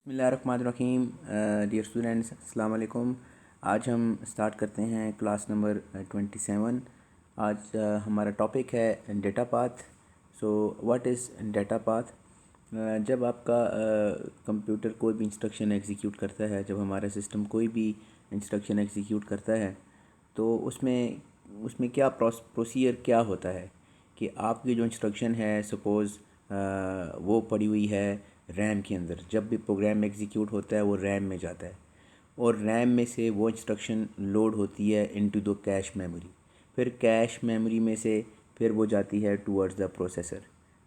बिस्मिल्लाहिर्रहमानिर्रहीम। Dear students, अस्सलाम वालेकुम। आज हम स्टार्ट करते हैं क्लास नंबर 27। आज हमारा टॉपिक है data path. So what is data path? जब आपका कंप्यूटर कोई भी इंस्ट्रक्शन एग्जीक्यूट करता है, जब हमारा सिस्टम कोई भी इंस्ट्रक्शन एग्जीक्यूट करता है, तो उसमें उसमें क्या प्रोसीजर क्या होता है कि आपकी जो इंस्ट्रक्शन है, सपोज़ वो पड़ी हुई है रैम के अंदर। जब भी प्रोग्राम एग्जीक्यूट होता है वो रैम में जाता है और रैम में से वो इंस्ट्रक्शन लोड होती है इनटू द कैश मेमोरी। फिर कैश मेमोरी में से फिर वो जाती है टुवर्ड्स द प्रोसेसर।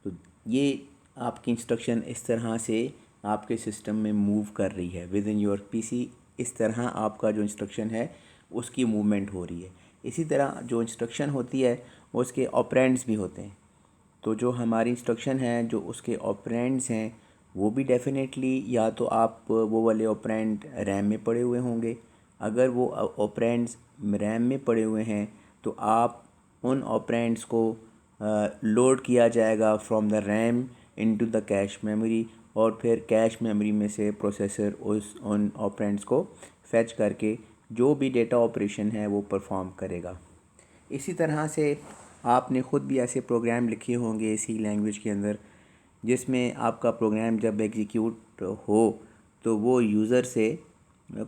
तो ये आपकी इंस्ट्रक्शन इस तरह से आपके सिस्टम में मूव कर रही है विद इन योर पीसी। इस तरह आपका जो इंस्ट्रक्शन है उसकी मूवमेंट हो रही है। इसी तरह जो इंस्ट्रक्शन होती है उसके ऑपरेंड्स भी होते हैं। तो जो हमारी इंस्ट्रक्शन है, जो उसके ऑपरेंड्स हैं, वो भी डेफिनेटली या तो आप वो वाले ऑपरेंड रैम में पड़े हुए होंगे। अगर वो ऑपरेंड्स रैम में पड़े हुए हैं तो आप उन ऑपरेंड्स को लोड किया जाएगा from the RAM into the cache memory, और फिर कैश मेमोरी में से प्रोसेसर उन ऑपरेंड्स को फैच करके जो भी डेटा ऑपरेशन है वो परफॉर्म करेगा। इसी तरह से आपने ख़ुद भी ऐसे प्रोग्राम लिखे होंगे सी लैंग्वेज के अंदर, जिसमें आपका प्रोग्राम जब एग्जीक्यूट हो तो वो यूज़र से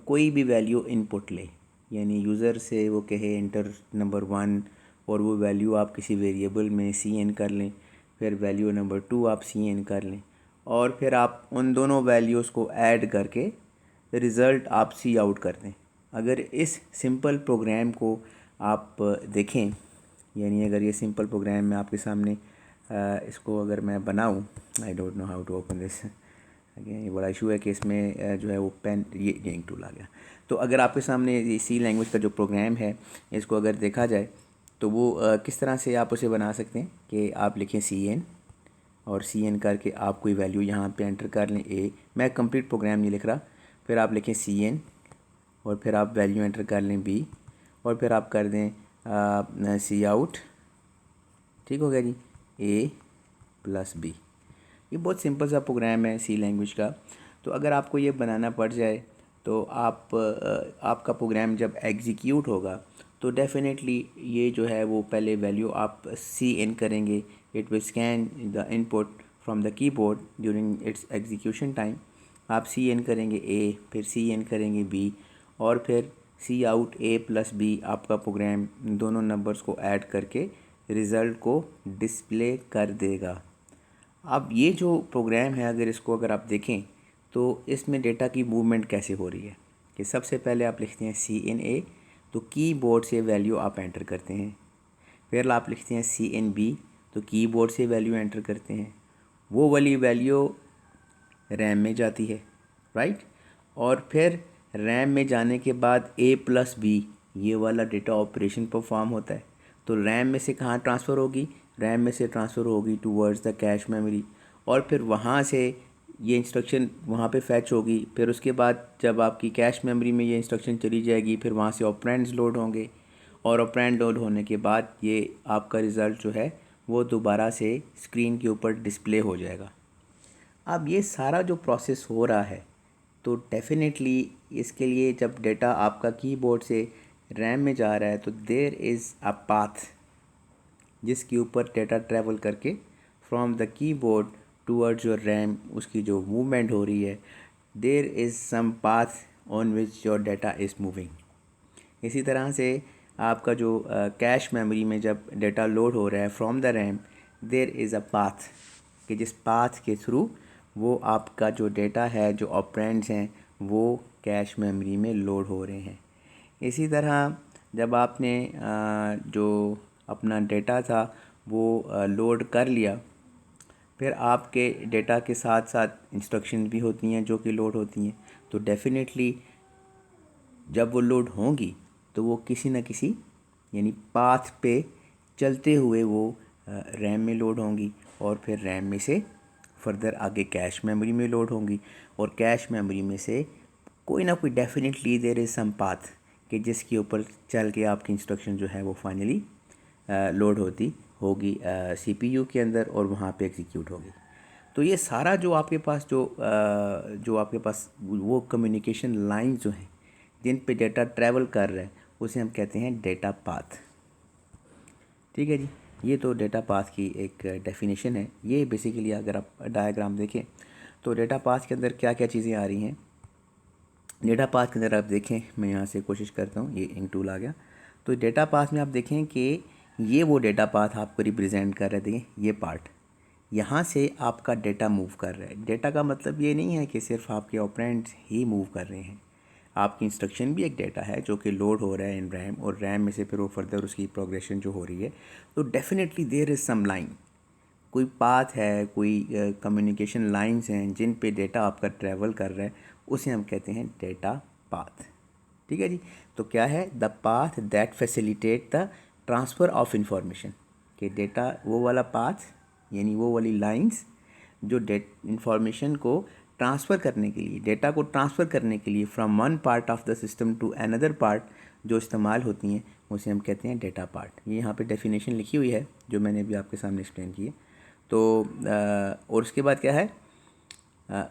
कोई भी वैल्यू इनपुट ले। यानी यूज़र से वो कहे इंटर नंबर 1, और वो वैल्यू आप किसी वेरिएबल में सी एन कर लें, फिर वैल्यू नंबर 2 आप सी एन कर लें, और फिर आप उन दोनों वैल्यूज़ को ऐड करके रिज़ल्ट आप सी आउट कर दें। अगर इस सिंपल प्रोग्राम को आप देखें, यानी अगर ये सिंपल प्रोग्राम मैं आपके सामने इसको अगर मैं बनाऊं, I don't know how to open this. ये बड़ा इशू है कि इसमें जो है वो पेन ये इंक टूल आ गया। तो अगर आपके सामने ये सी लैंग्वेज का जो प्रोग्राम है, इसको अगर देखा जाए तो वो किस तरह से आप उसे बना सकते हैं कि आप लिखें सी एन, और सी एन करके आप कोई वैल्यू यहाँ पे एंटर कर लें। मैं कंप्लीट प्रोग्राम नहीं लिख रहा। फिर आप लिखें सी एन, और फिर आप वैल्यू एंटर कर लें बी, और फिर आप कर दें सी आउट। ठीक हो गया जी, ए प्लस बी। ये बहुत सिंपल सा प्रोग्राम है सी लैंग्वेज का। तो अगर आपको ये बनाना पड़ जाए तो आपका प्रोग्राम जब एग्जीक्यूट होगा तो डेफिनेटली ये जो है वो पहले वैल्यू आप सी इन करेंगे। It will scan the input from the keyboard during its execution time. आप सी इन करेंगे ए, फिर सी इन करेंगे बी, और फिर सी आउट ए प्लस बी। आपका प्रोग्राम दोनों नंबर्स को ऐड करके रिज़ल्ट को डिस्प्ले कर देगा। अब ये जो प्रोग्राम है, अगर आप देखें तो इसमें डेटा की मूवमेंट कैसे हो रही है कि सबसे पहले आप लिखते हैं सी इन ए, तो कीबोर्ड से वैल्यू आप एंटर करते हैं। फिर आप लिखते हैं सी इन बी, तो कीबोर्ड से वैल्यू एंटर करते हैं। वो वाली वैल्यू रैम में जाती है, राइट। और फिर रैम में जाने के बाद ए प्लस बी ये वाला डेटा ऑपरेशन परफॉर्म होता है। तो रैम में से कहाँ ट्रांसफ़र होगी? रैम में से ट्रांसफ़र होगी टूवर्ड्स द कैश मेमोरी, और फिर वहाँ से ये इंस्ट्रक्शन वहाँ पे फैच होगी। फिर उसके बाद जब आपकी कैश मेमोरी में ये इंस्ट्रक्शन चली जाएगी, फिर वहाँ से ऑपरेंड्स लोड होंगे, और ऑपरेंड लोड होने के बाद ये आपका रिज़ल्ट जो है वो दोबारा से स्क्रीन के ऊपर डिस्प्ले हो जाएगा। अब ये सारा जो प्रोसेस हो रहा है, तो डेफिनेटली इसके लिए जब डेटा आपका कीबोर्ड से रैम में जा रहा है तो देयर इज़ अ पाथ जिसके ऊपर डेटा ट्रैवल करके from the keyboard towards your RAM उसकी जो मूवमेंट हो रही है, there is some path on which your data is moving. इसी तरह से आपका जो कैश मेमोरी में जब डेटा लोड हो रहा है from the RAM, there is a path कि जिस पाथ के थ्रू वो आपका जो डेटा है, जो ऑपरेंड्स हैं, वो कैश मेमोरी में लोड हो रहे हैं। इसी तरह जब आपने जो अपना डेटा था वो लोड कर लिया, फिर आपके डेटा के साथ साथ इंस्ट्रक्शन भी होती हैं जो कि लोड होती हैं। तो डेफिनेटली जब वो लोड होंगी तो वो किसी न किसी यानी पाथ पे चलते हुए वो रैम में लोड होंगी, और फिर रैम में से फर्दर आगे कैश मेमोरी में लोड होंगी, और कैश मेमोरी में से कोई ना कोई definitely there is some path कि जिसके ऊपर चल के आपकी इंस्ट्रक्शन जो है वो फाइनली लोड होती होगी सीपीयू के अंदर, और वहाँ पे एग्जीक्यूट होगी। तो ये सारा जो आपके पास जो आपके पास वो कम्युनिकेशन लाइन जो हैं जिन पे डेटा ट्रैवल कर रहा है उसे हम कहते हैं डेटा पाथ। ठीक है जी, ये तो डेटा पाथ की एक डेफिनेशन है। ये बेसिकली अगर आप डायग्राम देखें तो डेटा पाथ के अंदर क्या क्या चीज़ें आ रही हैं। डेटा पाथ के अंदर आप देखें, मैं यहाँ से कोशिश करता हूँ, ये इंक टूल आ गया। तो डेटा पाथ में आप देखें कि ये वो डेटा पाथ आपको रिप्रेजेंट कर रहे थे, ये पार्ट यहाँ से आपका डेटा मूव कर रहा है। डेटा का मतलब ये नहीं है कि सिर्फ आपके ऑपरेंड्स ही मूव कर रहे हैं, आपकी इंस्ट्रक्शन भी एक डेटा है जो कि लोड हो रहा है इन रैम, और रैम में से फिर वो फर्दर उसकी प्रोग्रेशन जो हो रही है। तो definitely there is some line, कोई पाथ है, कोई कम्युनिकेशन लाइंस हैं जिन पे डेटा आपका ट्रैवल कर रहा है, उसे हम कहते हैं डेटा पाथ। ठीक है जी, तो क्या है, the path that facilitate the transfer of information, कि डेटा वो वाला पाथ यानी वो वाली लाइंस जो इंफॉर्मेशन को ट्रांसफ़र करने के लिए, डेटा को ट्रांसफ़र करने के लिए from one part of the system to another part जो इस्तेमाल होती हैं, उसे हम कहते हैं डेटा पार्ट। ये यहाँ पे डेफिनेशन लिखी हुई है जो मैंने अभी आपके सामने एक्सप्लेन की है। तो और उसके बाद क्या है,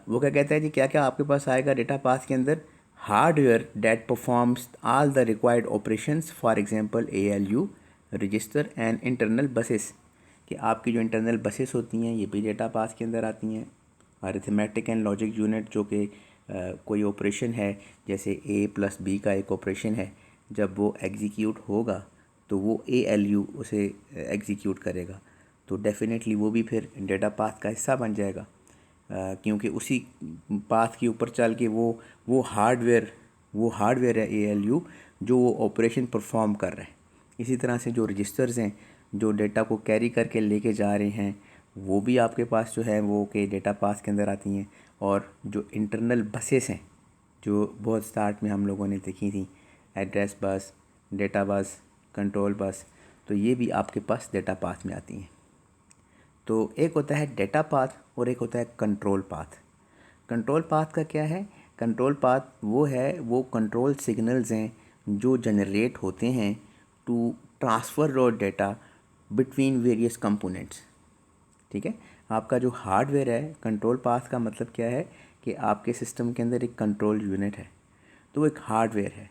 वो क्या कहता है जी, क्या क्या आपके पास आएगा डेटा पाथ के अंदर, hardware that performs all the required operations, for example ALU register and internal buses, कि आपकी जो इंटरनल बसेस होती हैं ये भी डेटा पाथ के अंदर आती हैं। अरिथमेटिक एंड लॉजिक यूनिट, जो कि कोई ऑपरेशन है, जैसे A+B का एक ऑपरेशन है, जब वो एग्जीक्यूट होगा तो वो ALU उसे एग्जीक्यूट करेगा, तो डेफिनेटली वो भी फिर डेटा पाथ का हिस्सा बन जाएगा, क्योंकि उसी पाथ के ऊपर चल के वो हार्डवेयर है ALU जो वो ऑपरेशन परफॉर्म कर रहा है। इसी तरह से जो रजिस्टर्स हैं जो डेटा को कैरी करके लेके जा रहे हैं, वो भी आपके पास जो है वो के डेटा पाथ के अंदर आती हैं। और जो इंटरनल बसेस हैं जो बहुत स्टार्ट में हम लोगों ने देखी थी, address bus, data bus, control bus, तो ये भी आपके पास डेटा पाथ में आती हैं। तो एक होता है डेटा पाथ और एक होता है कंट्रोल पाथ। कंट्रोल पाथ का क्या है, कंट्रोल पाथ वो कंट्रोल सिग्नल्स हैं जो जनरेट होते हैं to transfer your data between various components. ठीक है, आपका जो हार्डवेयर है, कंट्रोल पाथ का मतलब क्या है कि आपके सिस्टम के अंदर एक कंट्रोल यूनिट है, तो वो एक हार्डवेयर है,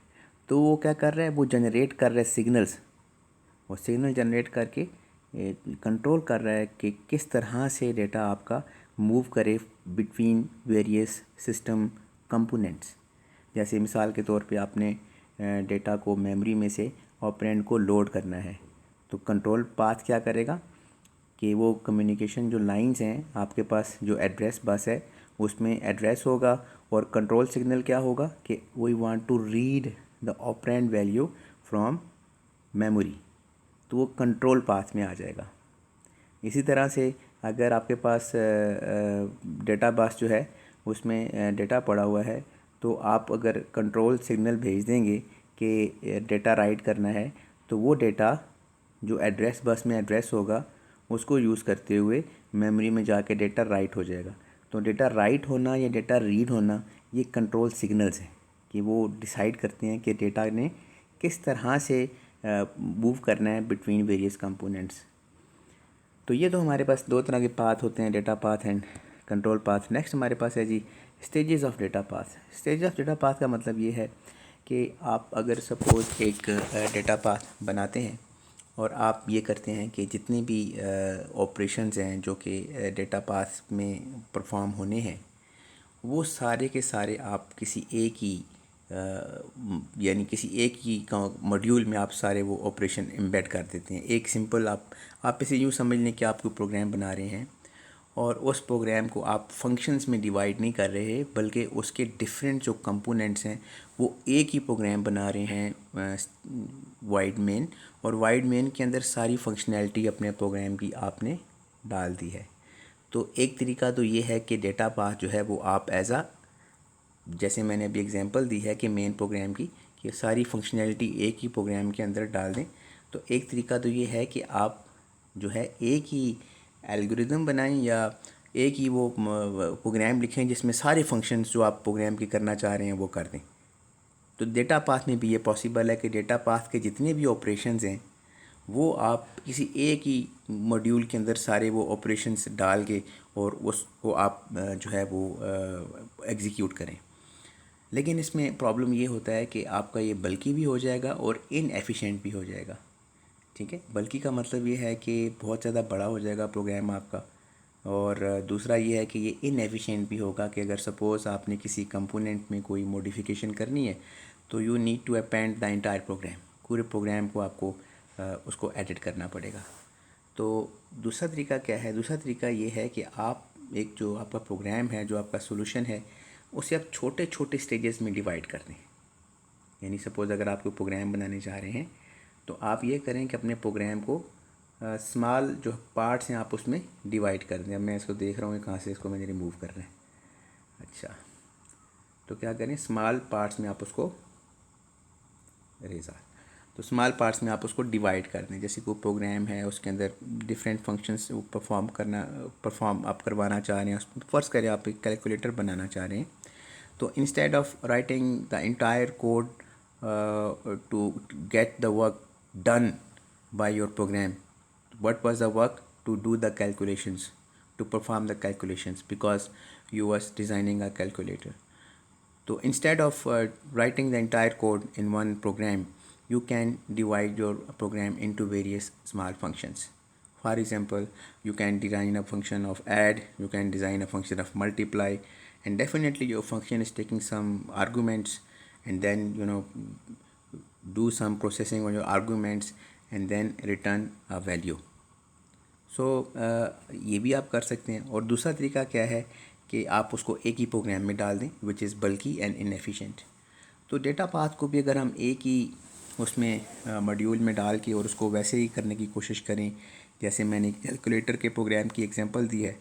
तो वो क्या कर रहा है, वो जनरेट कर रहा है सिग्नल्स, वो सिग्नल जनरेट करके कंट्रोल कर रहा है कि किस तरह से डेटा आपका मूव करे बिटवीन वेरियस सिस्टम कंपोनेंट्स। जैसे मिसाल के तौर पे आपने डेटा को मेमोरी में से ऑपरेंड को लोड करना है, तो कंट्रोल पाथ क्या करेगा कि वो कम्युनिकेशन जो लाइंस हैं आपके पास, जो एड्रेस बस है उसमें एड्रेस होगा, और कंट्रोल सिग्नल क्या होगा कि we want to read the operand value from memory, तो वो कंट्रोल पाथ में आ जाएगा। इसी तरह से अगर आपके पास डेटा बस जो है उसमें डेटा पड़ा हुआ है, तो आप अगर कंट्रोल सिग्नल भेज देंगे कि डेटा राइट करना है, तो वो डेटा जो एड्रेस बस में एड्रेस होगा उसको यूज़ करते हुए मेमोरी में जाके डेटा राइट हो जाएगा। तो डेटा राइट होना या डेटा रीड होना, ये कंट्रोल सिग्नल्स हैं कि वो डिसाइड करते हैं कि डेटा ने किस तरह से मूव करना है बिटवीन वेरियस कंपोनेंट्स। तो ये तो हमारे पास दो तरह के पाथ होते हैं, data path and control path. Next हमारे पास है जी stages of data path. Stage of data path का मतलब ये है कि आप अगर सपोज एक डेटा पाथ बनाते हैं और आप ये करते हैं कि जितने भी ऑपरेशंस हैं जो कि डेटा पाथ में परफॉर्म होने हैं, वो सारे के सारे आप किसी एक ही यानी किसी एक ही मॉड्यूल में आप सारे वो ऑपरेशन एम्बेड कर देते हैं। एक सिंपल आप इसे यूँ समझ लें कि आप कोई प्रोग्राम बना रहे हैं और उस प्रोग्राम को आप फंक्शंस में डिवाइड नहीं कर रहे, बल्कि उसके डिफरेंट जो कंपोनेंट्स हैं वो एक ही प्रोग्राम बना रहे हैं वाइड मेन, और वाइड मेन के अंदर सारी फंक्शनैलिटी अपने प्रोग्राम की आपने डाल दी है। तो एक तरीका तो ये है कि डेटा पाथ जो है वो आप जैसे मैंने अभी एग्जांपल दी है कि मेन प्रोग्राम की कि सारी फंक्शनैलिटी एक ही प्रोग्राम के अंदर डाल दें। तो एक तरीका तो ये है कि आप जो है एक ही एल्गोरिदम बनाएं या एक ही वो प्रोग्राम लिखें जिसमें सारे फंक्शंस जो आप प्रोग्राम के करना चाह रहे हैं वो कर दें। तो डेटा पाथ में भी ये पॉसिबल है कि डेटा पाथ के जितने भी ऑपरेशंस हैं वो आप किसी एक ही मॉड्यूल के अंदर सारे वो ऑपरेशंस डाल के और उसको आप जो है वो एग्जीक्यूट करें। लेकिन इसमें प्रॉब्लम ये होता है कि आपका ये बल्कि भी हो जाएगा और इनएफिशिएंट भी हो जाएगा। ठीक है, बल्कि का मतलब ये है कि बहुत ज़्यादा बड़ा हो जाएगा प्रोग्राम आपका, और दूसरा ये है कि ये इनएफिशिएंट भी होगा कि अगर सपोज़ आपने किसी कंपोनेंट में कोई मॉडिफिकेशन करनी है तो you need to append the entire program, पूरे प्रोग्राम को आपको उसको एडिट करना पड़ेगा। तो दूसरा तरीका क्या है? दूसरा तरीका ये है कि आप एक जो आपका प्रोग्राम है, जो आपका सोल्यूशन है, उसे आप छोटे छोटे स्टेजेस में डिवाइड कर दें। यानी सपोज़ अगर आप कोई प्रोग्राम बनाने जा रहे हैं तो आप ये करें कि अपने प्रोग्राम को स्मॉल जो पार्ट्स हैं आप उसमें डिवाइड कर दें। अब मैं इसको देख रहा हूँ कहाँ से इसको मैंने रिमूव कर रहे हैं। अच्छा, तो क्या करें, स्मॉल पार्ट्स में आप उसको तो स्मॉल पार्ट्स में आप उसको डिवाइड कर दें। जैसे कोई प्रोग्राम है उसके अंदर डिफरेंट फंक्शंस परफॉर्म आप करवाना चाह रहे हैं। फ़र्ज़ करें आप एक कैलकुलेटर बनाना चाह रहे हैं, तो instead of writing the entire code to get the work done by your program, what was the work to do the calculations, to perform the calculations, because you was designing a calculator. So instead of writing the entire code in one program, you can divide your program into various small functions. For example, you can design a function of add, you can design a function of multiply, and definitely your function is taking some arguments, and then do some processing on your arguments and then return a value. सो ये भी आप कर सकते हैं। और दूसरा तरीका क्या है कि आप उसको एक ही प्रोग्राम में डाल दें, विच इज़ बल्कि एंड इनएफिशिएंट। तो डेटा पाथ को भी अगर हम एक ही उसमें मॉड्यूल में डाल के और उसको वैसे ही करने की कोशिश करें जैसे मैंने कैलकुलेटर के प्रोग्राम की एग्जांपल दी है,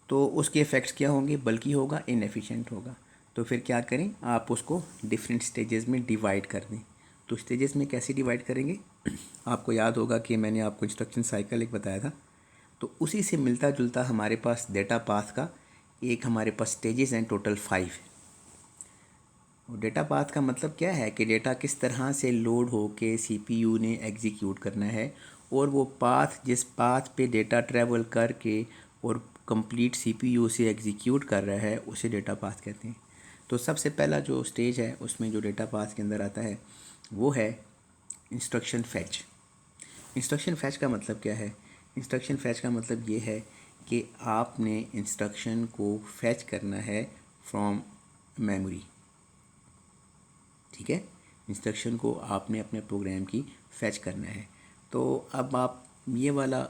तो उसके इफ़ेक्ट्स क्या होंगे? बल्कि होगा, इनएफिशिएंट होगा। तो फिर क्या करें, आप उसको डिफरेंट स्टेजेस में डिवाइड कर दें। तो स्टेजेस में कैसे डिवाइड करेंगे? आपको याद होगा कि मैंने आपको इंस्ट्रक्शन साइकिल एक बताया था, तो उसी से मिलता जुलता हमारे पास डेटा पाथ का एक हमारे पास स्टेजेस हैं, टोटल 5। और डेटा पाथ का मतलब क्या है कि डेटा किस तरह से लोड हो के सीपीयू ने एग्जीक्यूट करना है, और वो पाथ जिस पाथ पे डेटा ट्रैवल करके और कंप्लीट सीपीयू से एग्जीक्यूट कर रहा है उसे डेटा पाथ कहते हैं। तो सबसे पहला जो स्टेज है उसमें जो डेटा पाथ के अंदर आता है वो है इंस्ट्रक्शन फैच। इंस्ट्रक्शन फैच का मतलब क्या है? इंस्ट्रक्शन फैच का मतलब ये है कि आपने इंस्ट्रक्शन को फैच करना है फ्रॉम मेमोरी। ठीक है, इंस्ट्रक्शन को आपने अपने प्रोग्राम की फैच करना है। तो अब आप ये वाला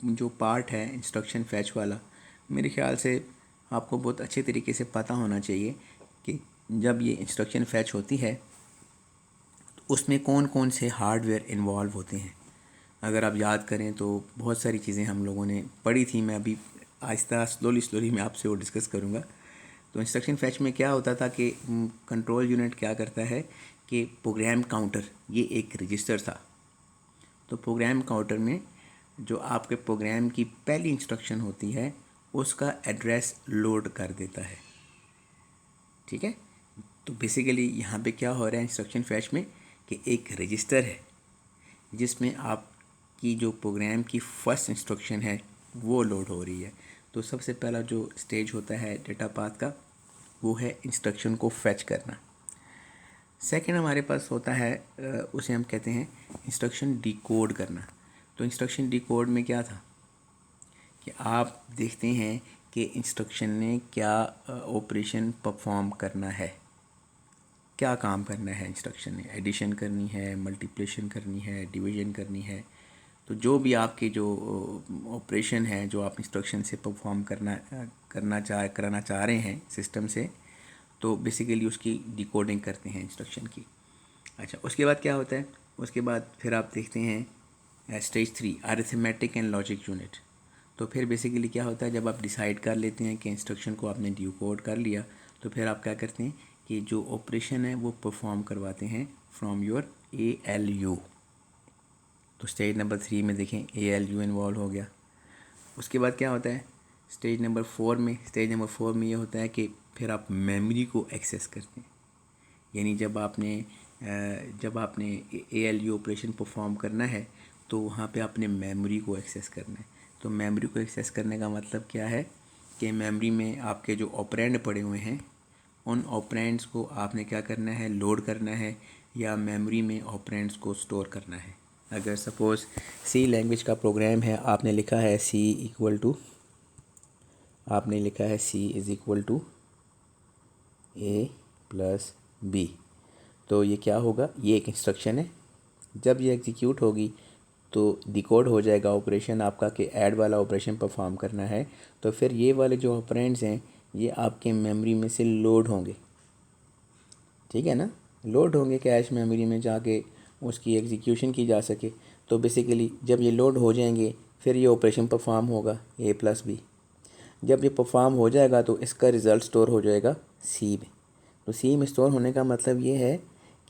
जो पार्ट है इंस्ट्रक्शन फैच वाला, मेरे ख्याल से आपको बहुत अच्छे तरीके से पता होना चाहिए कि जब ये इंस्ट्रक्शन फैच होती है तो उसमें कौन कौन से हार्डवेयर इन्वॉल्व होते हैं। अगर आप याद करें तो बहुत सारी चीज़ें हम लोगों ने पढ़ी थी, मैं अभी आहिस्ता स्लोली मैं आपसे वो डिस्कस करूँगा। तो इंस्ट्रक्शन फैच में क्या होता था कि कंट्रोल यूनिट क्या करता है कि प्रोग्राम काउंटर, ये एक रजिस्टर था, तो प्रोग्राम काउंटर में जो आपके प्रोग्राम की पहली इंस्ट्रक्शन होती है उसका एड्रेस लोड कर देता है। ठीक है, तो बेसिकली यहाँ पे क्या हो रहा है इंस्ट्रक्शन फैच में कि एक रजिस्टर है जिसमें आपकी जो प्रोग्राम की फ़र्स्ट इंस्ट्रक्शन है वो लोड हो रही है। तो सबसे पहला जो स्टेज होता है डेटा पाथ का वो है इंस्ट्रक्शन को फैच करना। सेकंड हमारे पास होता है उसे हम कहते हैं इंस्ट्रक्शन डिकोड करना। तो इंस्ट्रक्शन डिकोड में क्या था कि आप देखते हैं कि इंस्ट्रक्शन ने क्या ऑपरेशन परफॉर्म करना है, क्या काम करना है इंस्ट्रक्शन ने, एडिशन करनी है, मल्टीप्लिकेशन करनी है, डिवीजन करनी है। तो जो भी आपके जो ऑपरेशन है जो आप इंस्ट्रक्शन से परफॉर्म कराना चाह रहे हैं सिस्टम से, तो बेसिकली उसकी डिकोडिंग करते हैं इंस्ट्रक्शन की। अच्छा, उसके बाद क्या होता है? उसके बाद फिर आप देखते हैं stage 3 arithmetic and logic unit. तो फिर बेसिकली क्या होता है, जब आप डिसाइड कर लेते हैं कि इंस्ट्रक्शन को आपने डिकोड कर लिया तो फिर आप क्या करते हैं कि जो ऑपरेशन है वो परफॉर्म करवाते हैं फ्रॉम योर ALU। तो स्टेज नंबर 3 में देखें ALU इन्वॉल्व हो गया। उसके बाद क्या होता है स्टेज नंबर 4 में? स्टेज नंबर 4 में ये होता है कि फिर आप मेमोरी को एक्सेस करते हैं। यानी जब आपने ALU ऑपरेशन परफॉर्म करना है तो वहाँ पे आपने मेमोरी को एक्सेस करना है। तो मेमोरी को एक्सेस करने का मतलब क्या है कि मेमोरी में आपके जो ऑपरेंड पड़े हुए हैं उन ऑपरेंड्स को आपने क्या करना है, लोड करना है या मेमोरी में ऑपरेंड्स को स्टोर करना है। अगर सपोज़ सी लैंग्वेज का प्रोग्राम है, आपने लिखा है C is equal to A plus B, तो ये क्या होगा, ये एक इंस्ट्रक्शन है। जब ये एग्जीक्यूट होगी तो डिकोड हो जाएगा ऑपरेशन आपका कि ऐड वाला ऑपरेशन परफॉर्म करना है। तो फिर ये वाले जो ऑपरेंड्स हैं ये आपके मेमोरी में से लोड होंगे, ठीक है ना, लोड होंगे कैश मेमोरी में जाके उसकी एग्जीक्यूशन की जा सके। तो बेसिकली जब ये लोड हो जाएंगे फिर ये ऑपरेशन परफॉर्म होगा ए प्लस बी। जब ये परफॉर्म हो जाएगा तो इसका रिज़ल्ट स्टोर हो जाएगा सी में। तो सी में स्टोर होने का मतलब ये है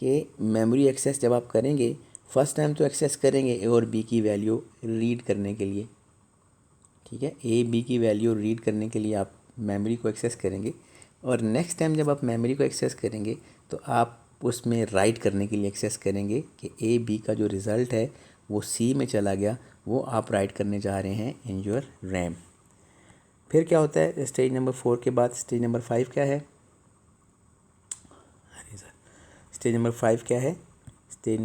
कि मेमोरी एक्सेस जब आप करेंगे फर्स्ट टाइम तो एक्सेस करेंगे ए और बी की वैल्यू रीड करने के लिए, ठीक है, ए बी की वैल्यू रीड करने के लिए आप मेमोरी को एक्सेस करेंगे। और नेक्स्ट टाइम जब आप मेमोरी को एक्सेस करेंगे तो आप उसमें राइट करने के लिए एक्सेस करेंगे कि ए बी का जो रिज़ल्ट है वो सी में चला गया, वो आप राइट करने जा रहे हैं इन योर रैम। फिर क्या होता है स्टेज नंबर 4 के बाद, स्टेज नंबर 5 क्या है, स्टेज नंबर 5 क्या है, स्टेज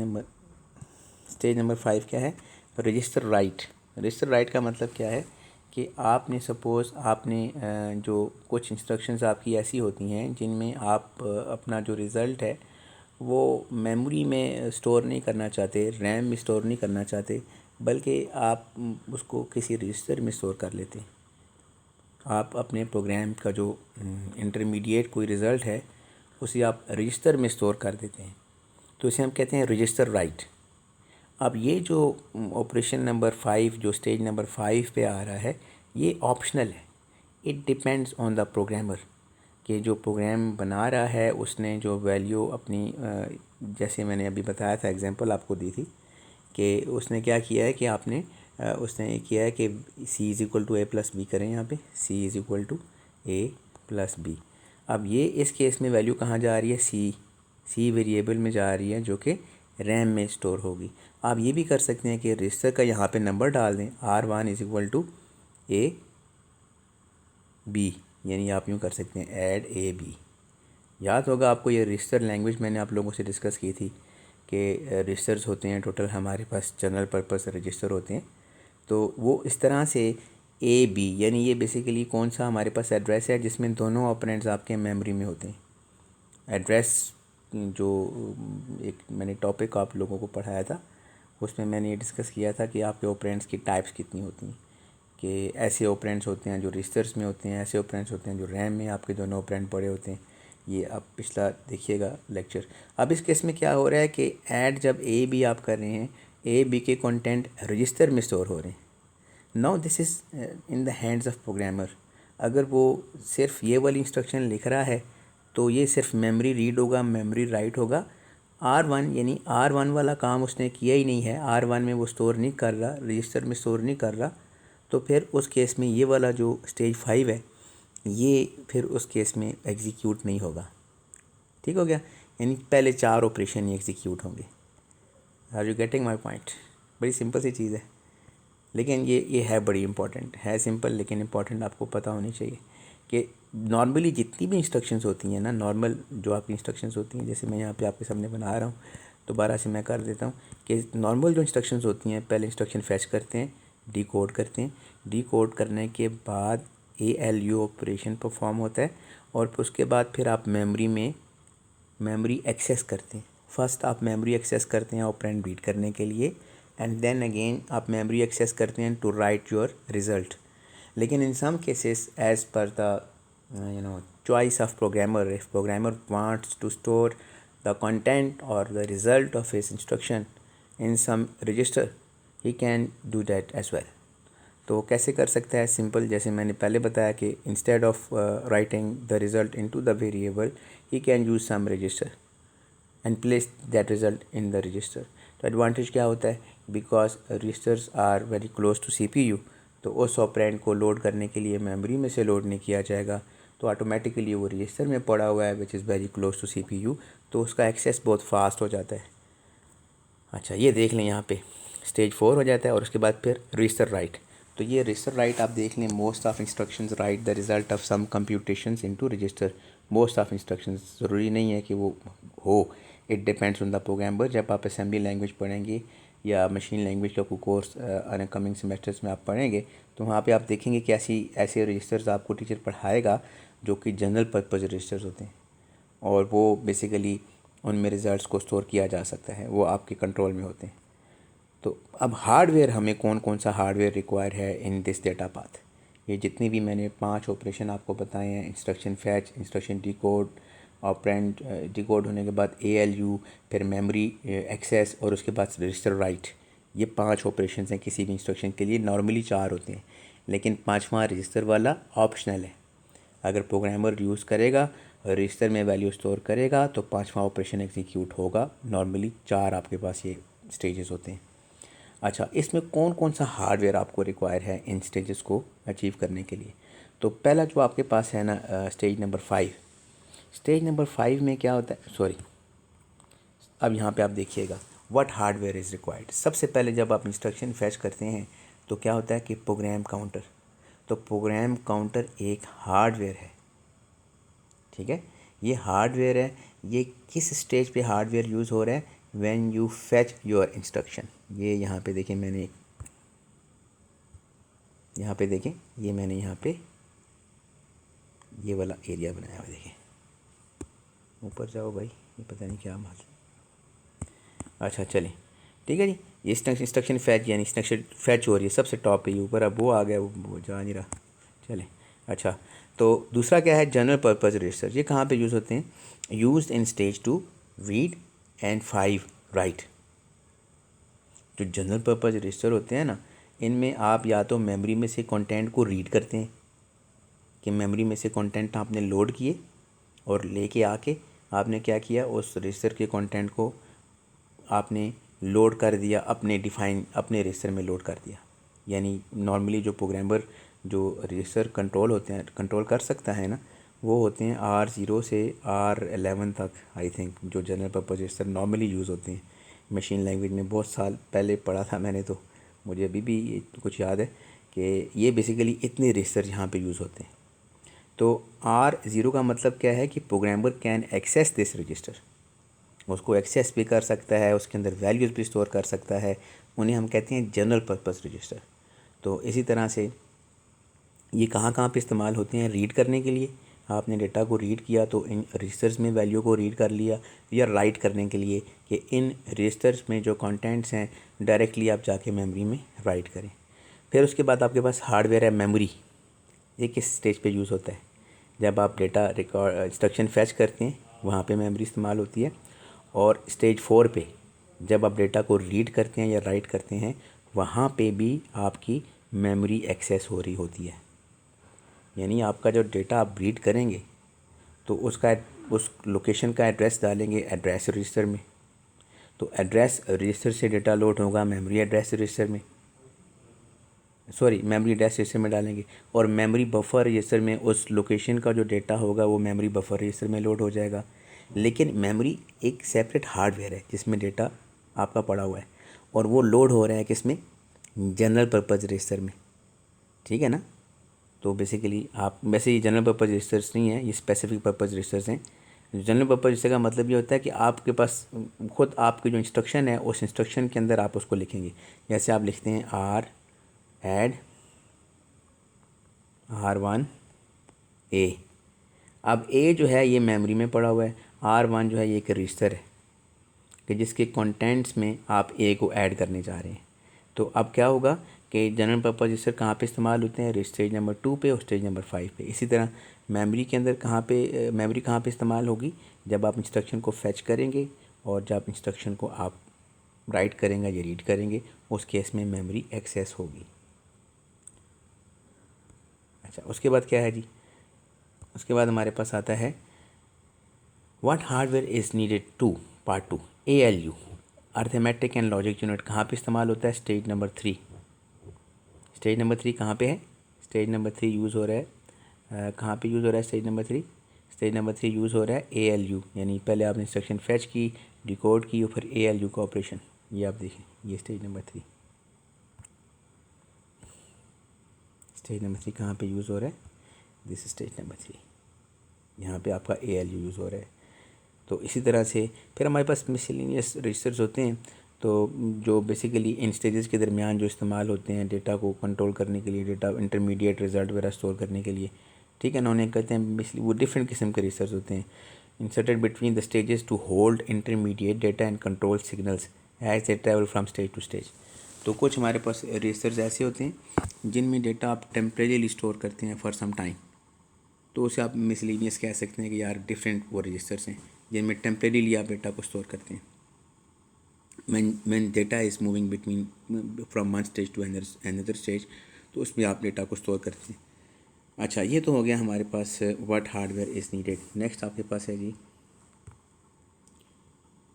नंबर 5 क्या है, रजिस्टर राइट। रजिस्टर राइट का मतलब क्या है कि आपने सपोज़ जो कुछ इंस्ट्रक्शंस आपकी ऐसी होती हैं जिनमें आप अपना जो रिज़ल्ट है वो मेमोरी में स्टोर नहीं करना चाहते, रैम में स्टोर नहीं करना चाहते, बल्कि आप उसको किसी रजिस्टर में स्टोर कर लेते हैं। आप अपने प्रोग्राम का जो इंटरमीडिएट कोई रिज़ल्ट है उसे आप रजिस्टर में स्टोर कर देते हैं, तो इसे हम कहते हैं रजिस्टर राइट। अब ये जो ऑपरेशन नंबर 5 जो स्टेज नंबर 5 पे आ रहा है ये ऑप्शनल है। It depends on the programmer कि जो प्रोग्राम बना रहा है उसने जो वैल्यू अपनी जैसे मैंने अभी बताया था, एग्जांपल आपको दी थी कि उसने क्या किया है कि उसने ये किया है कि C is equal to A plus B करें, यहाँ पे C is equal to A plus B. अब ये इस केस में वैल्यू कहाँ जा रही है, सी वेरिएबल में जा रही है जो कि रैम में स्टोर होगी। आप ये भी कर सकते हैं कि रजिस्टर का यहाँ पे नंबर डाल दें R1 is equal to A B, यानी आप यूँ कर सकते हैं ऐड ए बी। याद होगा आपको ये रजिस्टर लैंग्वेज मैंने आप लोगों से डिस्कस की थी कि रजिस्टर्स होते हैं टोटल हमारे पास, जनरल पर्पस रजिस्टर होते हैं। तो वो इस तरह से ए बी, यानी ये बेसिकली कौन सा हमारे पास एड्रेस है जिसमें दोनों ऑपरेंड्स आपके मेमोरी में होते हैं। एड्रेस जो एक मैंने टॉपिक आप लोगों को पढ़ाया था उसमें मैंने ये डिस्कस किया था कि आपके ऑपरेंड्स की टाइप्स कितनी होती हैं, कि ऐसे ऑपरेंड्स होते हैं जो रजिस्टर्स में होते हैं, ऐसे ऑपरेंड्स होते हैं जो रैम में आपके दोनों ऑपरेंड पड़े होते हैं। ये आप पिछला देखिएगा लेक्चर। अब इस केस में क्या हो रहा है कि ऐड जब ए बी आप कर रहे हैं, ए बी के कंटेंट रजिस्टर में स्टोर हो रहे हैं। Now this is in the hands of programmer. अगर वो सिर्फ ये वाली इंस्ट्रक्शन लिख रहा है तो ये सिर्फ मेमोरी रीड होगा, मेमोरी राइट होगा। R1 यानी R1 वाला काम उसने किया ही नहीं है, R1 में वो स्टोर नहीं कर रहा, रजिस्टर में स्टोर नहीं कर रहा। तो फिर उस केस में ये वाला जो स्टेज 5 है ये फिर उस केस में एग्जीक्यूट नहीं होगा। ठीक हो गया, यानी पहले 4 ऑपरेशन ही एग्जीक्यूट होंगे। Are you getting my point? बड़ी सिंपल सी चीज़ है, लेकिन ये है बड़ी इंपॉर्टेंट है, सिंपल लेकिन इंपॉर्टेंट आपको पता होनी चाहिए कि नॉर्मली जितनी भी इंस्ट्रक्शंस होती हैं ना, नॉर्मल जो आपकी इंस्ट्रक्शंस होती हैं, जैसे मैं यहाँ पे आपके सामने बना रहा हूँ दोबारा से मैं कर देता हूँ कि नॉर्मल जो इंस्ट्रक्शंस होती हैं पहले इंस्ट्रक्शन फैच करते हैं, डिकोड करते हैं, डिकोड करने के बाद ALU ऑपरेशन परफॉर्म होता है और उसके बाद फिर आप मेमोरी एक्सेस करते हैं। फर्स्ट आप मेमोरी एक्सेस करते हैं ऑपरेंड रीड करने के लिए, एंड देन अगेन आप मेमोरी एक्सेस करते हैं टू राइट योर रिज़ल्ट। लेकिन in some cases as per the choice of programmer, if programmer wants to store the content or the result of his instruction in some register, he can do that as well. तो कैसे कर सकता है? Simple, जैसे मैंने पहले बताया कि instead of writing the result into the variable ही can use some register and place that result in the register. तो एडवांटेज क्या होता है, because registers are very close to CPU, तो उस ऑपरेंड को लोड करने के लिए मेमोरी में से लोड नहीं किया जाएगा, तो ऑटोमेटिकली वो रजिस्टर में पड़ा हुआ है which is very close to CPU, तो उसका एक्सेस बहुत फास्ट हो जाता है। अच्छा, ये देख लें यहाँ पे स्टेज 4 हो जाता है और उसके बाद फिर रजिस्टर राइट। तो ये रजिस्टर राइट आप देख लें, most of instructions write the result of some computations into register. Most of instructions, ज़रूरी नहीं है कि वो हो, it depends on the programmer. जब आप असेंबली लैंग्वेज पढ़ेंगे या मशीन लैंग्वेज का कोई कोर्स अनकमिंग सेमेस्टर्स में आप पढ़ेंगे तो वहाँ पे आप देखेंगे कि ऐसे रजिस्टर्स आपको टीचर पढ़ाएगा जो कि जनरल पर्पज़ रजिस्टर्स होते हैं, और वो बेसिकली उनमें रिज़ल्ट्स को स्टोर किया जा सकता है, वो आपके कंट्रोल में होते हैं। तो अब हार्डवेयर, हमें कौन कौन सा हार्डवेयर रिक्वायर है इन दिस डेटा पाथ। ये जितनी भी मैंने 5 ऑपरेशन आपको बताए हैं, instruction fetch, instruction decode, operand decode होने के बाद ALU, फिर मेमोरी एक्सेस और उसके बाद रजिस्टर राइट, ये 5 ऑपरेशन हैं किसी भी इंस्ट्रक्शन के लिए। नॉर्मली 4 होते हैं, लेकिन 5वां रजिस्टर वाला ऑप्शनल है। अगर प्रोग्रामर यूज़ करेगा, रजिस्टर में वैल्यू स्टोर करेगा तो 5वां ऑपरेशन एग्जीक्यूट होगा। नॉर्मली 4 आपके पास ये स्टेजेस होते हैं। अच्छा, इसमें कौन कौन सा हार्डवेयर आपको रिक्वायर है इन स्टेजेस को अचीव करने के लिए। तो पहला जो आपके पास है ना, स्टेज नंबर 5। स्टेज नंबर 5 में क्या होता है, सॉरी, अब यहाँ पे आप देखिएगा व्हाट हार्डवेयर इज़ रिक्वायर्ड। सबसे पहले जब आप इंस्ट्रक्शन फैच करते हैं तो क्या होता है कि प्रोग्राम काउंटर। तो प्रोग्राम काउंटर एक हार्डवेयर है, ठीक है। ये हार्डवेयर है। ये किस स्टेज पे हार्डवेयर यूज़ हो रहा है, when you fetch your instruction. ये यहाँ पे देखें, मैंने यहाँ पे देखें, ये मैंने यहाँ पे ये वाला एरिया बनाया हुआ, देखें ऊपर जाओ भाई, ये पता नहीं क्या माल। अच्छा चलें, ठीक है जी। ये इंस्ट्रक्शन फैच, यानी इंस्ट्रक्शन फैच हो रही है सबसे टॉप पे ही ऊपर। अब वो आ गया, वो जा नहीं रहा, चलें। अच्छा, तो दूसरा क्या है, जनरल पर्पज़ रजिस्टर। ये कहाँ पे यूज़ होते हैं, used in stage 2 read and 5 right. जो जनरल पर्पज़ रजिस्टर होते हैं ना, इनमें आप या तो मेमोरी में से कंटेंट को रीड करते हैं कि मेमोरी में से कंटेंट आपने लोड किए और लेके आके आपने क्या किया, उस रजिस्टर के कंटेंट को आपने लोड कर दिया, अपने रजिस्टर में लोड कर दिया। यानी नॉर्मली जो प्रोग्रामर जो रजिस्टर कंट्रोल होते हैं, कंट्रोल कर सकता है ना, वो होते हैं R0 से R11 तक, आई थिंक, जो general purpose register normally use होते हैं। मशीन लैंग्वेज में बहुत साल पहले पढ़ा था मैंने, तो मुझे अभी भी ये कुछ याद है कि ये बेसिकली इतने रजिस्टर यहाँ पे यूज़ होते हैं। तो R0 का मतलब क्या है कि programmer can access this register, उसको एक्सेस भी कर सकता है, उसके अंदर वैल्यूज़ भी स्टोर कर सकता है। उन्हें हम कहते हैं जनरल पर्पस रजिस्टर। तो इसी तरह से ये कहाँ पे इस्तेमाल होते हैं, रीड करने के लिए। आपने डेटा को रीड किया तो इन रजिस्टर्स में वैल्यू को रीड कर लिया, या राइट करने के लिए कि इन रजिस्टर्स में जो कंटेंट्स हैं डायरेक्टली आप जाके मेमोरी में राइट करें। फिर उसके बाद आपके पास हार्डवेयर है मेमोरी। ये किस स्टेज पे यूज़ होता है, जब आप डेटा रिकॉर्ड इंस्ट्रक्शन फैच करते हैं वहाँ पे मेमोरी इस्तेमाल होती है। और स्टेज 4 पे जब आप डेटा को रीड करते हैं या राइट करते हैं, वहाँ पे भी आपकी मेमोरी एक्सेस हो रही होती है। यानी आपका जो डेटा आप रीड करेंगे तो उस लोकेशन का एड्रेस डालेंगे एड्रेस रजिस्टर में, तो एड्रेस रजिस्टर से डेटा लोड होगा मेमोरी एड्रेस रजिस्टर में, सॉरी मेमोरी एड्रेस रजिस्टर में डालेंगे, और मेमोरी बफर रजिस्टर में उस लोकेशन का जो डेटा होगा वो मेमोरी बफर रजिस्टर में लोड हो जाएगा। लेकिन मेमोरी एक सेपरेट हार्डवेयर है जिसमें डेटा आपका पड़ा हुआ है, और वो लोड हो रहा है किसमें, जनरल पर्पज़ रजिस्टर में, ठीक है ना। तो बेसिकली आप, वैसे ये जनरल पर्पज़ रजिस्टर्स नहीं है, ये स्पेसिफिक पर्पज़ रजिस्टर्स हैं। जनरल पर्पज़ रजिस्टर का मतलब ये होता है कि आपके पास खुद आपकी जो इंस्ट्रक्शन है उस इंस्ट्रक्शन के अंदर आप उसको लिखेंगे। जैसे आप लिखते हैं ऐड R1A। अब A जो है ये मेमोरी में पड़ा हुआ है, R1 जो है ये एक रजिस्टर है कि जिसके कंटेंट्स में आप A को ऐड करने जा रहे हैं। तो अब क्या होगा कि जनरल पर्पज़ रजिस्टर कहाँ पे इस्तेमाल होते हैं, स्टेज नंबर 2 पे और स्टेज नंबर 5 पे। इसी तरह मेमोरी के अंदर मेमोरी कहाँ पे इस्तेमाल होगी, जब आप इंस्ट्रक्शन को फैच करेंगे और जब इंस्ट्रक्शन को आप राइट करेंगे या रीड करेंगे, उस केस में मेमोरी एक्सेस होगी। अच्छा, उसके बाद क्या है जी, उसके बाद हमारे पास आता है what hardware is needed to part 2 ALU arithmetic and logic unit कहाँ पे इस्तेमाल होता है, स्टेज नंबर 3। स्टेज नंबर 3 कहाँ पे है, स्टेज नंबर 3 यूज़ हो रहा है कहाँ पे यूज़ हो रहा है stage number 3। Stage number 3 use हो रहा है ALU, यानी पहले आपने इंस्ट्रक्शन फैच की, डिकोड की और फिर ALU का ऑपरेशन। ये आप देखें, ये स्टेज नंबर 3। स्टेज नंबर 3 कहाँ पे यूज़ हो रहा है? दिस स्टेज नंबर 3, यहाँ पे आपका ALU यूज़ हो रहा है। तो इसी तरह से फिर हमारे पास मिसलेनियस रजिस्टर्स होते हैं, तो जो बेसिकली इन स्टेजेस के दरमियान जो इस्तेमाल होते हैं डेटा को कंट्रोल करने के लिए, डेटा इंटरमीडिएट रिजल्ट वगैरह स्टोर करने के लिए, ठीक है ना। उन्हें कहते हैं वो डिफरेंट किस्म के रजिस्टर्स होते हैं, inserted between the stages to hold intermediate data and control signals as they travel from stage to stage. तो कुछ हमारे पास रजिस्टर्स ऐसे होते हैं जिनमें डेटा आप टेम्परेरीली स्टोर करते हैं फॉर सम टाइम, तो उसे आप मिसलेनियस कह सकते हैं कि यार डिफरेंट वो रजिस्टर्स हैं जिनमें टेम्परेरीली आप डेटा को स्टोर करते हैं। when data is moving between from one stage to another stage, तो उसमें आप डेटा को स्टोर करते हैं। अच्छा, ये तो हो गया हमारे पास what hardware is needed. Next आपके पास है जी,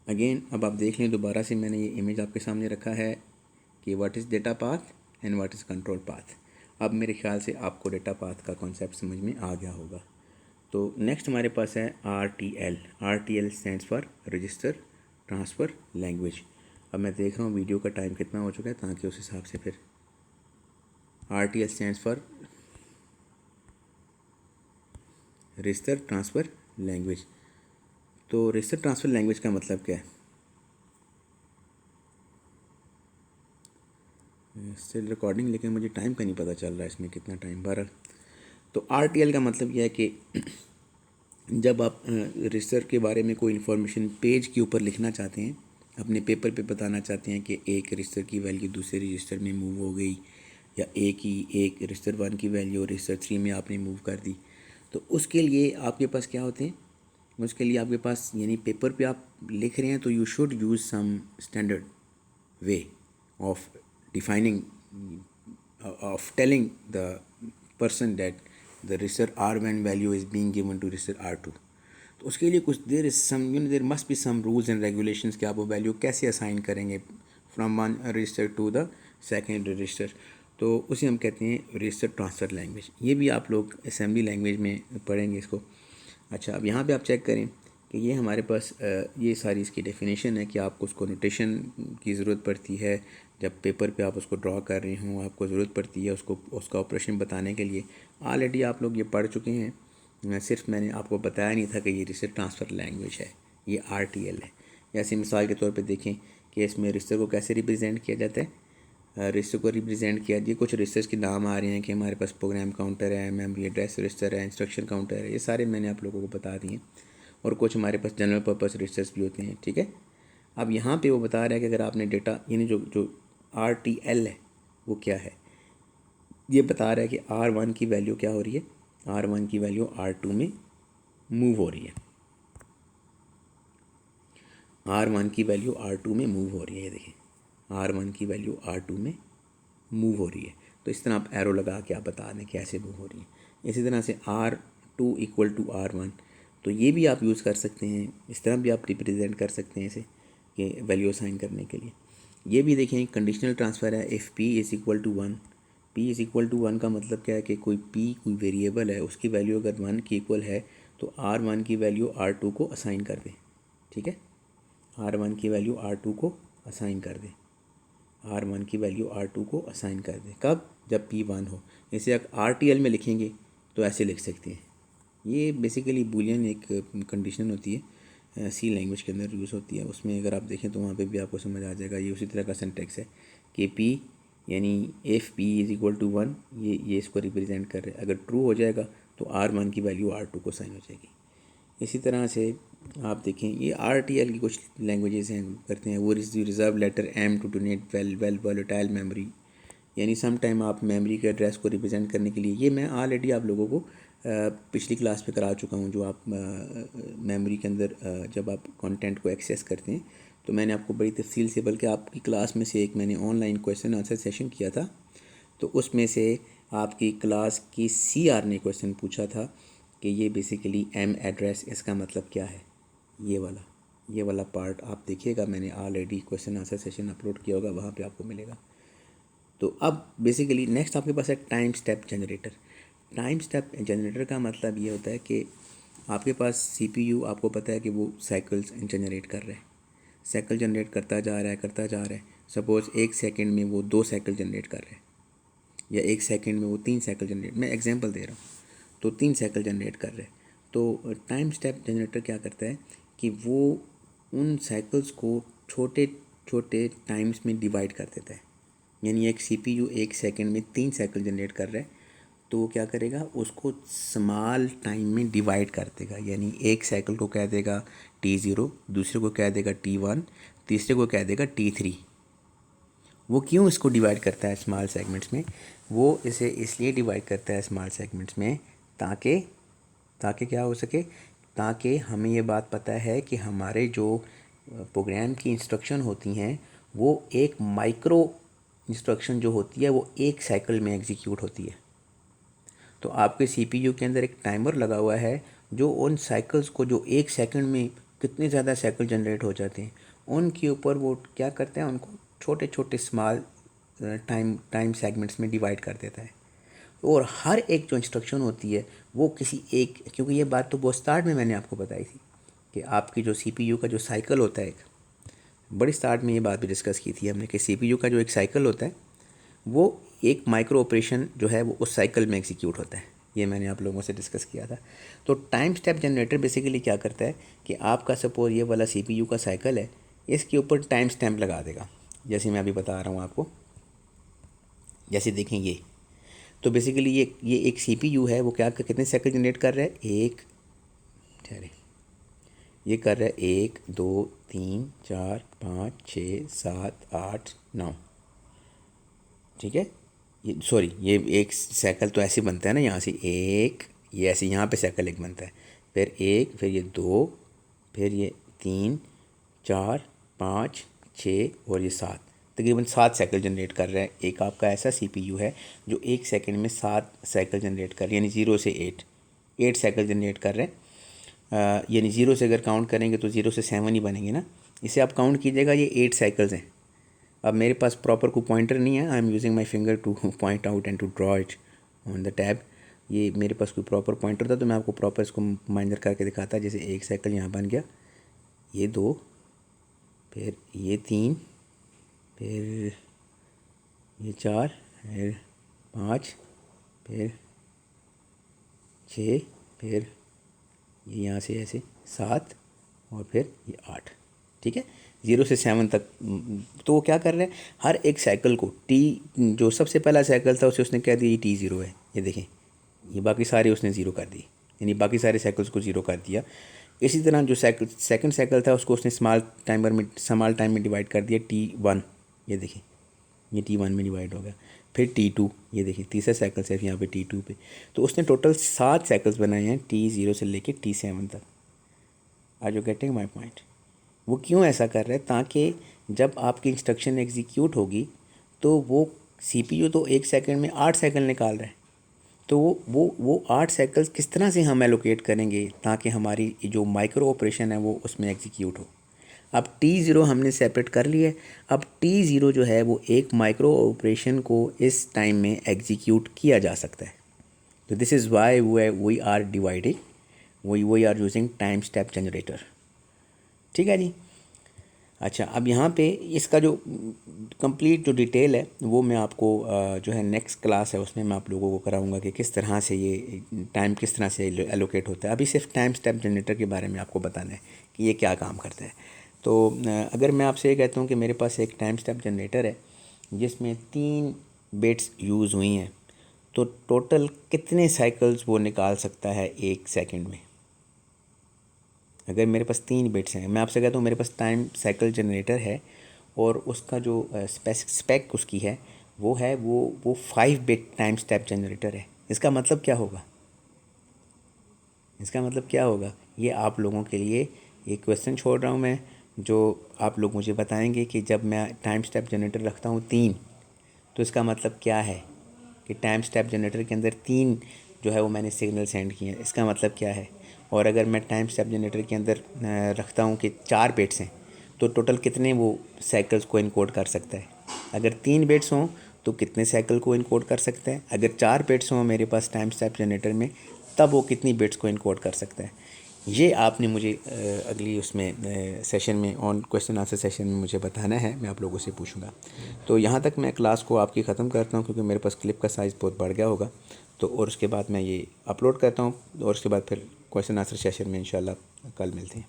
अगेन अब आप देख लें दोबारा से, मैंने ये इमेज आपके सामने रखा है कि what is data path and what is control path. अब मेरे ख्याल से आपको डेटा पाथ का कॉन्सेप्ट समझ में आ गया होगा। तो नेक्स्ट हमारे पास है RTL। RTL stands for register transfer language. अब मैं देख रहा हूँ वीडियो का टाइम कितना हो चुका है, ताकि उस हिसाब से फिर RTL stands for register transfer language. तो रजिस्टर ट्रांसफ़र लैंग्वेज का मतलब क्या है? स्टिल रिकॉर्डिंग, लेकिन मुझे टाइम का नहीं पता चल रहा है इसमें कितना टाइम। 12। तो RTL का मतलब यह है कि जब आप रजिस्टर के बारे में कोई इन्फॉर्मेशन पेज के ऊपर लिखना चाहते हैं, अपने पेपर पे बताना चाहते हैं कि एक रजिस्टर की वैल्यू दूसरे रजिस्टर में मूव हो गई, या एक रजिस्टर 1 की वैल्यू रजिस्टर 3 में आपने मूव कर दी, तो उसके लिए आपके पास क्या होते हैं? उसके लिए आपके पास, यानी पेपर पे आप लिख रहे हैं तो you should use some standard way of defining of telling the person that the register R1 value is being given to register R2। तो उसके लिए कुछ there some there must be some rules and regulations कि आप वो value कैसे assign करेंगे from one register to the second register. तो उसे हम कहते हैं रजिस्टर ट्रांसफ़र लैंग्वेज। ये भी आप लोग असेंबली लैंग्वेज में पढ़ेंगे इसको। अच्छा, अब यहाँ पे आप चेक करें कि ये हमारे पास ये सारी इसकी डेफिनेशन है कि आपको उसको नोटेशन की ज़रूरत पड़ती है जब पेपर पे आप उसको ड्रॉ कर रहे हों, आपको ज़रूरत पड़ती है उसको उसका ऑपरेशन बताने के लिए। ऑलरेडी आप लोग ये पढ़ चुके हैं, सिर्फ मैंने आपको बताया नहीं था कि ये रजिस्टर ट्रांसफ़र लैंग्वेज है, ये RTL है। जैसे मिसाल के तौर पे देखें कि इसमें रजिस्टर को कैसे रिप्रेजेंट किया जाता है। रजिस्टर को रिप्रेजेंट किया जी, कुछ रजिस्टर्स के नाम आ रहे हैं कि हमारे पास प्रोग्राम काउंटर है, मेमोरी एड्रेस रजिस्टर है, इंस्ट्रक्शन काउंटर है, ये सारे मैंने आप लोगों को बता दिए। और कुछ हमारे पास जनरल पर्पस रजिस्टर्स भी होते हैं, ठीक है। अब यहाँ पे वो बता रहा है कि अगर आपने डेटा, यानी जो जो RTL है वो क्या है, ये बता रहा है कि R1 की वैल्यू क्या हो रही है, R1 की वैल्यू R2 में मूव हो रही है, R1 की वैल्यू R2 में मूव हो रही है। देखिए, R1 की वैल्यू R2 में मूव हो रही है। तो इस तरह आप एरो लगा के आप बता दें कैसे मूव हो रही है। इसी तरह से R2 इक्वल टू R1, तो ये भी आप यूज़ कर सकते हैं, इस तरह भी आप रिप्रेजेंट कर सकते हैं इसे कि वैल्यू असाइन करने के लिए। ये भी देखें कंडीशनल ट्रांसफ़र है। If P is equal to 1, P is equal to 1 का मतलब क्या है कि कोई P कोई वेरिएबल है, उसकी वैल्यू अगर 1 की इक्वल है तो R1 की वैल्यू R2 को असाइन कर दें, ठीक है। R1 की वैल्यू R2 को असाइन कर दें, R1 की वैल्यू R2 को असाइन कर दें। कब? जब P1 हो। इसे आप RTL में लिखेंगे तो ऐसे लिख सकते हैं। ये बेसिकली बूलियन एक कंडीशन होती है, सी लैंग्वेज के अंदर यूज़ होती है। उसमें अगर आप देखें तो वहाँ पे भी आपको समझ आ जाएगा। ये उसी तरह का सिंटैक्स है कि P यानी if P is equal to 1, ये इसको रिप्रेजेंट कर रहे हैं। अगर ट्रू हो जाएगा तो R1 की वैल्यू R2 को साइन हो जाएगी। इसी तरह से आप देखें ये RTL की कुछ लैंग्वेजेस हैं करते हैं। वो reserve letter M to denote well volatile memory, यानी सम टाइम आप मेमोरी के एड्रेस को रिप्रेजेंट करने के लिए, ये मैं ऑलरेडी आप लोगों को पिछली क्लास में करा चुका हूँ। जो आप मेमोरी के अंदर जब आप कंटेंट को एक्सेस करते हैं तो मैंने आपको बड़ी तफसील से, बल्कि आपकी क्लास में से एक मैंने ऑनलाइन क्वेश्चन आंसर सेशन किया था, तो उसमें से आपकी क्लास की CR ने क्वेश्चन पूछा था कि ये बेसिकली M एड्रेस, इसका मतलब क्या है। ये वाला पार्ट आप देखिएगा, मैंने already question answer session upload किया होगा, वहाँ पे आपको मिलेगा। तो अब बेसिकली नेक्स्ट आपके पास है time step generator. Time step generator का मतलब ये होता है कि आपके पास CPU, आपको पता है कि वो साइकिल्स जनरेट कर रहा है, साइकिल जनरेट करता जा रहा है। सपोज़ 1 सेकंड में वो 2 साइकिल जनरेट कर रहा है, या 1 सेकंड में वो 3 साइकिल जनरेट, मैं एग्जांपल दे रहा हूँ, तो 3 साइकिल जनरेट कर रहे हैं। तो टाइम स्टेप जनरेटर क्या करता है कि वो उन साइकिल्स को छोटे छोटे टाइम्स में डिवाइड कर देता है। यानी एक CPU 1 सेकंड में 3 साइकिल जनरेट कर रहा है, तो वो क्या करेगा, उसको स्मॉल टाइम में डिवाइड कर देगा। यानी एक साइकिल को कह देगा T0, दूसरे को कह देगा T1, तीसरे को कह देगा T3। वो क्यों इसको डिवाइड करता है स्मॉल सेगमेंट्स में? वो इसे इसलिए डिवाइड करता है स्मॉल सेगमेंट्स में ताकि ताकि क्या हो सके, ताकि हमें ये बात पता है कि हमारे जो प्रोग्राम की इंस्ट्रक्शन होती हैं वो एक माइक्रो इंस्ट्रक्शन जो होती है वो एक साइकिल में एग्जीक्यूट होती है। तो आपके CPU के अंदर एक टाइमर लगा हुआ है जो उन साइकिल्स को, जो 1 सेकंड में कितने ज़्यादा साइकिल जनरेट हो जाते हैं, उनके ऊपर वो क्या करते हैं, उनको छोटे छोटे स्मॉल टाइम सेगमेंट्स में डिवाइड कर देता है। और हर एक जो इंस्ट्रक्शन होती है वो किसी एक, क्योंकि ये बात तो बहुत स्टार्ट में मैंने आपको बताई थी कि आपकी जो CPU का जो साइकिल होता है, एक बड़ी स्टार्ट में ये बात भी डिस्कस की थी हमने कि CPU का जो एक साइकिल होता है वो एक माइक्रो ऑपरेशन जो है वो उस साइकिल में एग्जीक्यूट होता है। ये मैंने आप लोगों से डिस्कस किया था। तो टाइम स्टेप जनरेटर बेसिकली क्या करता है कि आपका सपोज ये वाला CPU का साइकिल है, इसके ऊपर टाइम स्टैम्प लगा देगा। जैसे मैं अभी बता रहा हूँ आपको, जैसे देखें ये, तो बेसिकली ये एक CPU है, वो क्या कितने साइकिल जनरेट कर रहा है, एक, ठहरे, ये कर रहा है 1 2 3 4 5 6 7 8 9, ठीक है। ये सॉरी, ये एक साइकिल तो ऐसे बनता है ना, यहाँ से एक, ये ऐसे यहाँ पे साइकिल एक बनता है, फिर एक, फिर ये 2, फिर ये 3 4 5 6 और ये 7, तकरीबन 7 साइकिल जनरेट कर रहा है। एक आपका ऐसा CPU है जो 1 सेकंड में 7 साइकिल जनरेट कर रहा है, यानी 0 से 8 साइकिल जनरेट कर रहे हैं। यानी 0 से अगर काउंट करेंगे तो 0 से 7 ही बनेंगे ना। इसे आप काउंट कीजिएगा, ये 8 साइकिल्स हैं। अब मेरे पास प्रॉपर कोई पॉइंटर नहीं है, I am using my finger to point out and to draw it on the tab. ये मेरे पास कोई प्रॉपर पॉइंटर था तो मैं आपको प्रॉपर इसको माइनर करके दिखाता। जैसे एक साइकिल यहाँ बन गया, ये 2, फिर ये 3, फिर ये 4, फिर 5, फिर 6, फिर ये यहाँ से ऐसे 7 और फिर ये 8, ठीक है, 0 से 7 तक। तो वो क्या कर रहे हैं, हर एक साइकिल को जो सबसे पहला साइकिल था उसे उसने कह दिया ये T0 है, ये देखें, ये बाकी सारे उसने ज़ीरो कर दिए, यानी बाकी सारे साइकिल्स को ज़ीरो कर दिया। इसी तरह जो सेकंड साइकिल था उसको उसने स्मॉल टाइम में डिवाइड कर दिया T1, ये देखें, ये T1 में डिवाइड हो गया। फिर T2, ये देखिए तीसरा साइकिल सिर्फ यहाँ पे T2 पे। तो उसने टोटल 7 साइकिल्स बनाए हैं T0 से लेके T7 तक। Are you getting my point? वो क्यों ऐसा कर रहा है, ताकि जब आपकी इंस्ट्रक्शन एग्जीक्यूट होगी तो वो CPU तो 1 सेकंड में 8 साइकिल निकाल रहा है, तो वो 8 साइकिल्स किस तरह से हम एलोकेट करेंगे ताकि हमारी जो माइक्रो ऑपरेशन है वो उसमें एग्जीक्यूट हो। अब T0 हमने सेपरेट कर लिया है। अब T0 जो है वो एक माइक्रो ऑपरेशन को इस टाइम में एग्जीक्यूट किया जा सकता है। तो this is why we are dividing, we are using time step generator, ठीक है जी। अच्छा, अब यहाँ पे इसका जो कंप्लीट जो डिटेल है वो मैं आपको जो है नेक्स्ट क्लास है उसमें मैं आप लोगों को कराऊंगा कि किस तरह से ये टाइम किस तरह से एलोकेट होता है। अभी सिर्फ टाइम स्टेप जनरेटर के बारे में आपको बताना है कि ये क्या काम करता है। तो अगर मैं आपसे ये कहता हूँ कि मेरे पास एक टाइम स्टेप जनरेटर है जिसमें 3 बिट्स यूज़ हुई हैं, तो टोटल कितने साइकिल्स वो निकाल सकता है 1 सेकंड में। अगर मेरे पास 3 बिट्स हैं, मैं आपसे कहता हूँ मेरे पास टाइम साइकिल जनरेटर है और उसका जो स्पेक उसकी है वो 5 बिट टाइम स्टेप जनरेटर है। इसका मतलब क्या होगा, इसका मतलब क्या होगा, ये आप लोगों के लिए एक क्वेश्चन छोड़ रहा हूँ मैं, जो आप लोग मुझे बताएंगे कि जब मैं टाइम स्टेप जनरेटर रखता हूँ 3, तो इसका मतलब क्या है कि टाइम स्टेप जनरेटर के अंदर 3 जो है वो मैंने सिग्नल सेंड किए हैं, इसका मतलब क्या है। और अगर मैं टाइम स्टेप जनरेटर के अंदर रखता हूँ कि 4 बिट्स हैं, तो टोटल कितने वो साइकिल्स को इनकोड कर सकता है। अगर 3 बिट्स हों तो कितने साइकिल को इनकोड कर सकता है। अगर 4 बिट्स हों मेरे पास टाइम स्टेप जनरेटर में, तब वो कितनी बिट्स को इनकोड कर सकता है। ये आपने मुझे अगली उसमें सेशन में ऑन क्वेश्चन आंसर सेशन में मुझे बताना है, मैं आप लोगों से पूछूंगा। तो यहाँ तक मैं क्लास को आपकी ख़त्म करता हूँ क्योंकि मेरे पास क्लिप का साइज़ बहुत बढ़ गया होगा। तो और उसके बाद मैं ये अपलोड करता हूँ और उसके बाद फिर क्वेश्चन आंसर सेशन में इंशाल्लाह कल मिलते हैं।